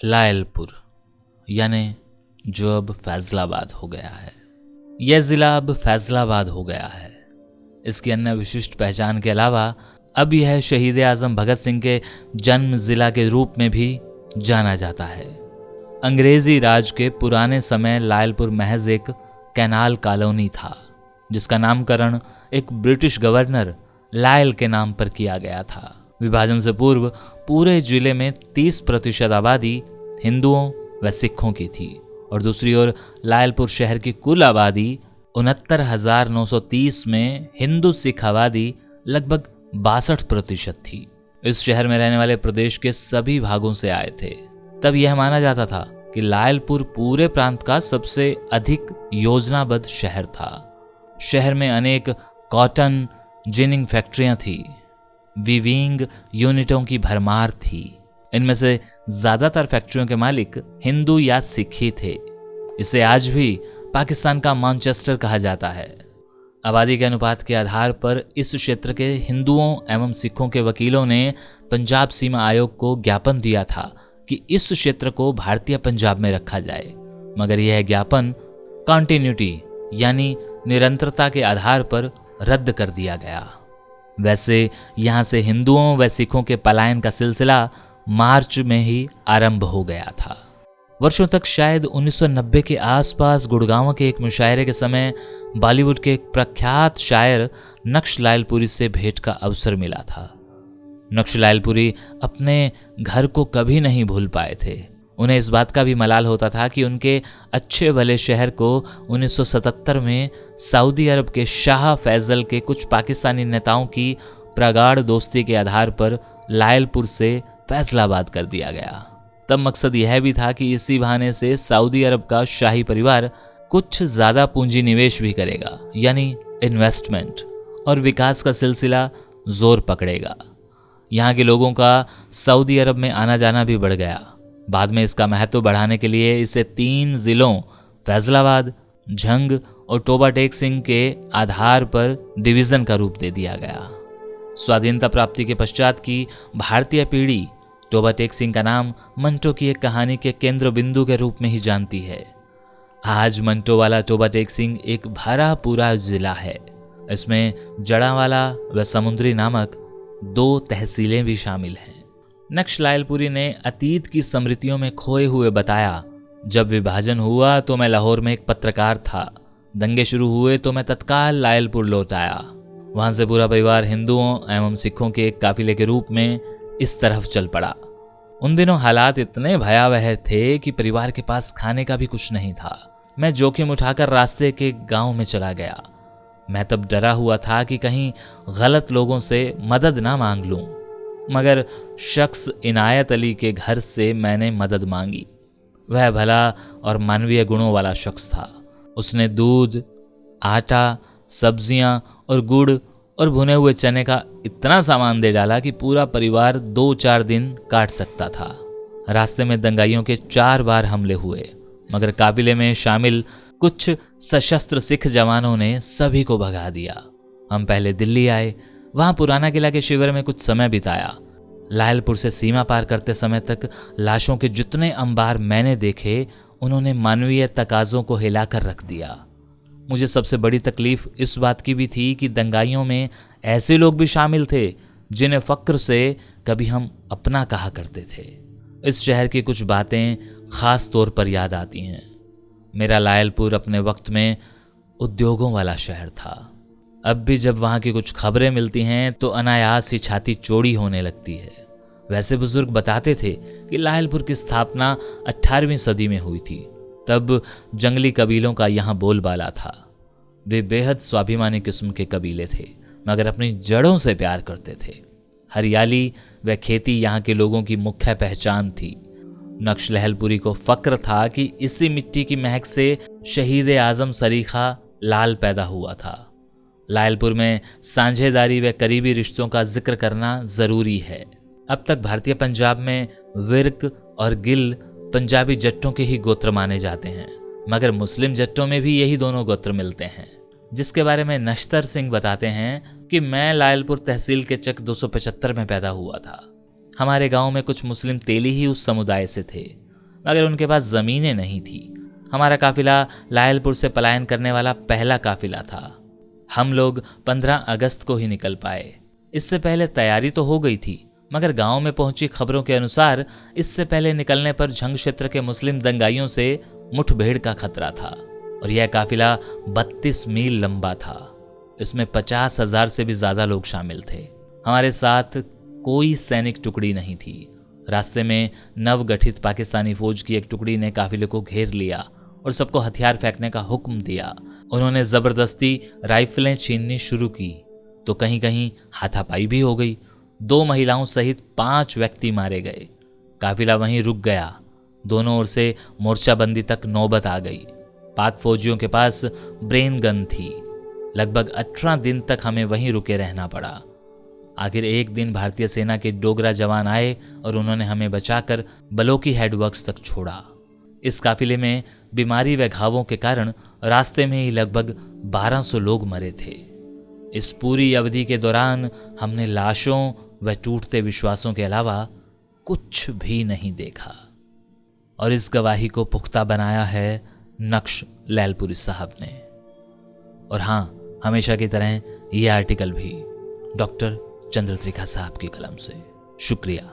लायलपुर, यानी जो अब फैजलाबाद हो गया है। यह जिला अब फैजलाबाद हो गया है। इसकी अन्य विशिष्ट पहचान के अलावा अब यह शहीद आजम भगत सिंह के जन्म जिला के रूप में भी जाना जाता है। अंग्रेजी राज के पुराने समय लायलपुर महज एक कैनाल कॉलोनी था, जिसका नामकरण एक ब्रिटिश गवर्नर लायल के नाम पर किया गया था। विभाजन से पूर्व पूरे जिले में 30% आबादी हिंदुओं व सिखों की थी और दूसरी ओर लायलपुर शहर की कुल आबादी 69,930 में हिंदू सिख आबादी लगभग 62% थी। इस शहर में रहने वाले प्रदेश के सभी भागों से आए थे। तब यह माना जाता था कि लायलपुर पूरे प्रांत का सबसे अधिक योजनाबद्ध शहर था। शहर में अनेक कॉटन जिनिंग फैक्ट्रियां थी, वीविंग यूनिटों की भरमार थी। इनमें से ज्यादातर फैक्ट्रियों के मालिक हिंदू या सिख ही थे। इसे आज भी पाकिस्तान का मैनचेस्टर कहा जाता है। आबादी के अनुपात के आधार पर इस क्षेत्र के हिंदुओं एवं सिखों के वकीलों ने पंजाब सीमा आयोग को ज्ञापन दिया था कि इस क्षेत्र को भारतीय पंजाब में रखा जाए, मगर यह ज्ञापन कॉन्टिन्यूटी यानी निरंतरता के आधार पर रद्द कर दिया गया। वैसे यहां से हिंदुओं व सिखों के पलायन का सिलसिला मार्च में ही आरंभ हो गया था। वर्षों तक शायद 1990 के आसपास गुड़गांव के एक मुशायरे के समय बॉलीवुड के एक प्रख्यात शायर नक्श लायलपुरी से भेंट का अवसर मिला था। नक्श लायलपुरी अपने घर को कभी नहीं भूल पाए थे। उन्हें इस बात का भी मलाल होता था कि उनके अच्छे भले शहर को 1977 में सऊदी अरब के शाह फैजल के कुछ पाकिस्तानी नेताओं की प्रगाढ़ दोस्ती के आधार पर लायलपुर से फैजलाबाद कर दिया गया। तब मकसद यह भी था कि इसी बहाने से सऊदी अरब का शाही परिवार कुछ ज्यादा पूंजी निवेश भी करेगा, यानी इन्वेस्टमेंट, और विकास का सिलसिला जोर पकड़ेगा। यहाँ के लोगों का सऊदी अरब में आना जाना भी बढ़ गया। बाद में इसका महत्व बढ़ाने के लिए इसे 3 जिलों फैजलाबाद, झंग और टोबा टेक सिंह के आधार पर डिवीजन का रूप दे दिया गया। स्वाधीनता प्राप्ति के पश्चात की भारतीय पीढ़ी टोबा टेक सिंह का नाम मंटो की एक कहानी के केंद्र बिंदु के रूप में ही जानती है। आज मंटो वाला टोबा टेक सिंह एक भरा पूरा जिला है। इसमें जड़ावाला व समुद्री नामक 2 तहसीलें भी शामिल हैं। नक्श लायलपुरी ने अतीत की स्मृतियों में खोए हुए बताया, जब विभाजन हुआ तो मैं लाहौर में एक पत्रकार था। दंगे शुरू हुए तो मैं तत्काल लायलपुर लौट आया। वहां से पूरा परिवार हिंदुओं एवं सिखों के एक काफिले के रूप में इस तरफ चल पड़ा। उन दिनों हालात इतने भयावह थे कि परिवार के पास खाने का भी कुछ नहीं था। मैं जोखिम उठाकर रास्ते के गांव में चला गया। मैं तब डरा हुआ था कि कहीं गलत लोगों से मदद ना मांग लूं, मगर शख्स इनायत अली के घर से मैंने मदद मांगी। वह भला और मानवीय गुणों वाला शख्स था। उसने दूध, आटा, सब्जियां और गुड़ और भुने हुए चने का इतना सामान दे डाला कि पूरा परिवार 2-4 दिन काट सकता था। रास्ते में दंगाइयों के 4 बार हमले हुए, मगर काफिले में शामिल कुछ सशस्त्र सिख जवानों ने सभी को भगा दिया। हम पहले दिल्ली आए, वहां पुराना किला के शिविर में कुछ समय बिताया। लायलपुर से सीमा पार करते समय तक लाशों के जितने अंबार मैंने देखे, उन्होंने मानवीय तकाजों को हिलाकर रख दिया। मुझे सबसे बड़ी तकलीफ इस बात की भी थी कि दंगाइयों में ऐसे लोग भी शामिल थे जिन्हें फक्र से कभी हम अपना कहा करते थे। इस शहर की कुछ बातें खास तौर पर याद आती हैं। मेरा लायलपुर अपने वक्त में उद्योगों वाला शहर था। अब भी जब वहाँ की कुछ खबरें मिलती हैं तो अनायास ही छाती चौड़ी होने लगती है। वैसे बुजुर्ग बताते थे कि लायलपुर की स्थापना 18वीं सदी में हुई थी। तब जंगली कबीलों का यहाँ बोलबाला था। वे बेहद स्वाभिमानी किस्म के कबीले थे, मगर अपनी जड़ों से प्यार करते थे। हरियाली व खेती यहाँ के लोगों की मुख्य पहचान थी। नक्श लायलपुरी को फक्र था कि इसी मिट्टी की महक से शहीद आजम सरीखा लाल पैदा हुआ था। लायलपुर में साझेदारी व करीबी रिश्तों का जिक्र करना जरूरी है। अब तक भारतीय पंजाब में विर्क और गिल पंजाबी जट्टों के ही गोत्र माने जाते हैं, मगर मुस्लिम जट्टों में भी यही दोनों गोत्र मिलते हैं, जिसके बारे में नश्तर सिंह बताते हैं कि मैं लायलपुर तहसील के चक 275 में पैदा हुआ था। हमारे गांव में कुछ मुस्लिम तेली ही उस समुदाय से थे। मगर उनके पास जमीनें नहीं थी। हमारा काफिला लायलपुर से पलायन करने वाला पहला काफिला था। हम लोग 15 अगस्त को ही निकल पाए। इससे पहले तैयारी तो हो गई थी, मगर गांव में पहुंची खबरों के अनुसार इससे पहले निकलने पर झंग क्षेत्र के मुस्लिम दंगाइयों से मुठभेड़ का खतरा था और यह काफिला 32 मील लंबा था। इसमें 50,000 से भी ज्यादा लोग शामिल थे। हमारे साथ कोई सैनिक टुकड़ी नहीं थी। रास्ते में नवगठित पाकिस्तानी फौज की एक टुकड़ी ने काफिले को घेर लिया और सबको हथियार फेंकने का हुक्म दिया। उन्होंने जबरदस्ती राइफलें छीननी शुरू की तो कहीं कहीं हाथापाई भी हो गई। 2 महिलाओं सहित 5 व्यक्ति मारे गए। काफिला वहीं रुक गया। दोनों ओर से मोर्चाबंदी तक नौबत आ गई। पाक फौजियों के पास ब्रेन गन थी। लगभग 18 दिन तक हमें वहीं रुके रहना पड़ा। आखिर एक दिन भारतीय सेना के डोगरा जवान आए और उन्होंने हमें बचाकर बलोकी हेडवर्क्स तक छोड़ा। इस काफिले में बीमारी व घावों के कारण रास्ते में ही लगभग 1200 लोग मरे थे। इस पूरी अवधि के दौरान हमने लाशों व टूटते विश्वासों के अलावा कुछ भी नहीं देखा और इस गवाही को पुख्ता बनाया है नक्श लैलपुरी साहब ने। और हाँ, हमेशा की तरह यह आर्टिकल भी डॉक्टर चंद्रत्रिका साहब की कलम से। शुक्रिया।